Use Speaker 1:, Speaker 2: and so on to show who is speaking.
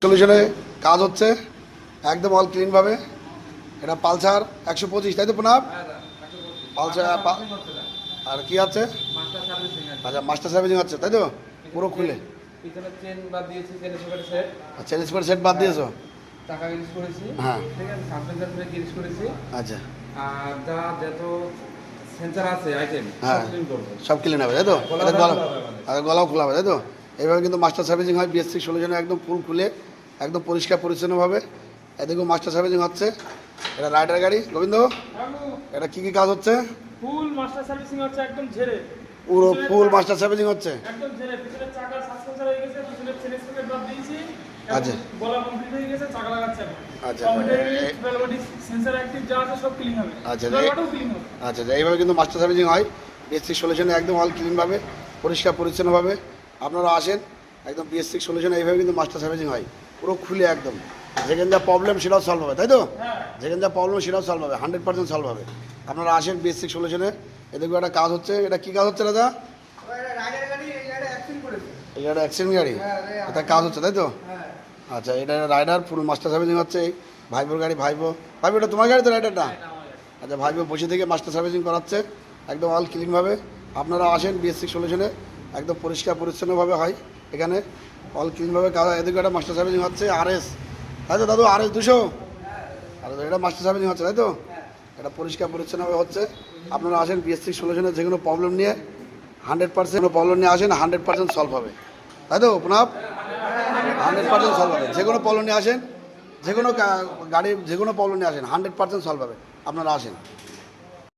Speaker 1: সলিউশনে কাজ হচ্ছে একদম অল ক্লিনভাবে। এটা পালসার 125, তাই তো প্রণাম? পালসার আর কি আছে? আচ্ছা, মাস্টার সার্ভিসিং হচ্ছে, তাই তো? পুরো খুলে
Speaker 2: চেন বাদ দিয়েছি, সেট
Speaker 1: চেন স্পেয়ার সেট বাদ দিয়েছো?
Speaker 2: টাকা ইউজ করেছি,
Speaker 1: হ্যাঁ,
Speaker 2: ঠিক আছে। সাসপেন্সার ব্রেক ইউজ করেছি।
Speaker 1: আচ্ছা,
Speaker 2: আর যত সেন্সর আছে আইটেম
Speaker 1: হ্যাঁ,
Speaker 2: ক্লিন করব,
Speaker 1: সব ক্লিন হবে, তাই তো? এটা গলা, আর গলাও খোলা হবে, তাই তো? এইভাবে কিন্তু মাস্টার সার্ভিসিং হয় BS6 সলিউশনে, একদম ফুল খুলে একদম পরিষ্কার পরিচ্ছন্নভাবে। এদিকেও মাস্টার সার্ভিসিং হচ্ছে। এটা রাইডার গাড়ি গোবিন্দ। এটা কি কি কাজ হচ্ছে?
Speaker 3: ফুল মাস্টার সার্ভিসিং হচ্ছে, একদম ঝেড়ে
Speaker 1: পুরো ফুল মাস্টার সার্ভিসিং হচ্ছে।
Speaker 3: একদম ঝেড়ে। পিছনের চাকা সাসপেন্সার হয়ে গেছে, পিছনের চেন স্প্রেড বাদ দিয়েছি।
Speaker 1: আচ্ছা,
Speaker 3: গলা কমপ্লিট হয়ে গেছে, চাকা লাগাচ্ছে এখন।
Speaker 1: আচ্ছা,
Speaker 3: কম্পিউটার বডি সেন্সর অ্যাক্টিভ যা আছে সব ক্লিন হবে।
Speaker 1: আচ্ছা,
Speaker 3: গলাটাও ক্লিন হবে।
Speaker 1: আচ্ছা, এইভাবে কিন্তু মাস্টার সার্ভিসিং হয় BS6 সলিউশনে, একদম অল ক্লিনভাবে পরিষ্কার পরিচ্ছন্নভাবে। আপনারা আসেন, একদম BS6 সলিউশনে এইভাবে কিন্তু মাস্টার সার্ভিসিং হয় পুরো খুলে একদম। যেখানে যা প্রবলেম সেটাও সলভ হবে, তাই তো? যেখানে যা প্রবলেম সেটাও সলভ হবে, 100% সলভ হবে। আপনারা আসেন BS6 সলিউশনে। এদিকে একটা কাজ হচ্ছে। এটা কি কাজ হচ্ছে দাদা? এই একটা অ্যাক্সিডেন্ট গাড়ি, এটা কাজ হচ্ছে, তাই তো? আচ্ছা, এটা রাইডার পুরো মাস্টার সার্ভিসিং হচ্ছে। এই ভাইবোর গাড়ি, ভাইবো এটা তোমার গাড়ি তো, রাইডারটা? আচ্ছা, ভাইবো বসে থেকে মাস্টার সার্ভিসিং করাচ্ছে একদম অল ক্লিনভাবে। আপনারা আসেন BS6 সলিউশনে, একদম পরিষ্কার পরিচ্ছন্নভাবে হয় এখানে, অল ক্লিনভাবে কাজ। এদিকে একটা মাস্টার সার্ভিসিং হচ্ছে RS, তাই তো দাদু? RS 200, আর এটা মাস্টার সার্ভিসিং হচ্ছে, তাই তো? এটা পরিষ্কার পরিচ্ছন্নভাবে হচ্ছে। আপনারা আসেন BS6 সলিউশনে, যে কোনো প্রবলেম নিয়ে 100% প্রবলেম নিয়ে আসেন, 100% সলভ হবে, তাই তো প্রণাম? 100% সলভ হবে। যে কোনো প্রবলেম নিয়ে আসেন, যে কোনো গাড়ির যে কোনো প্রবলেম নিয়ে আসেন, 100% সলভ হবে। আপনারা আসেন।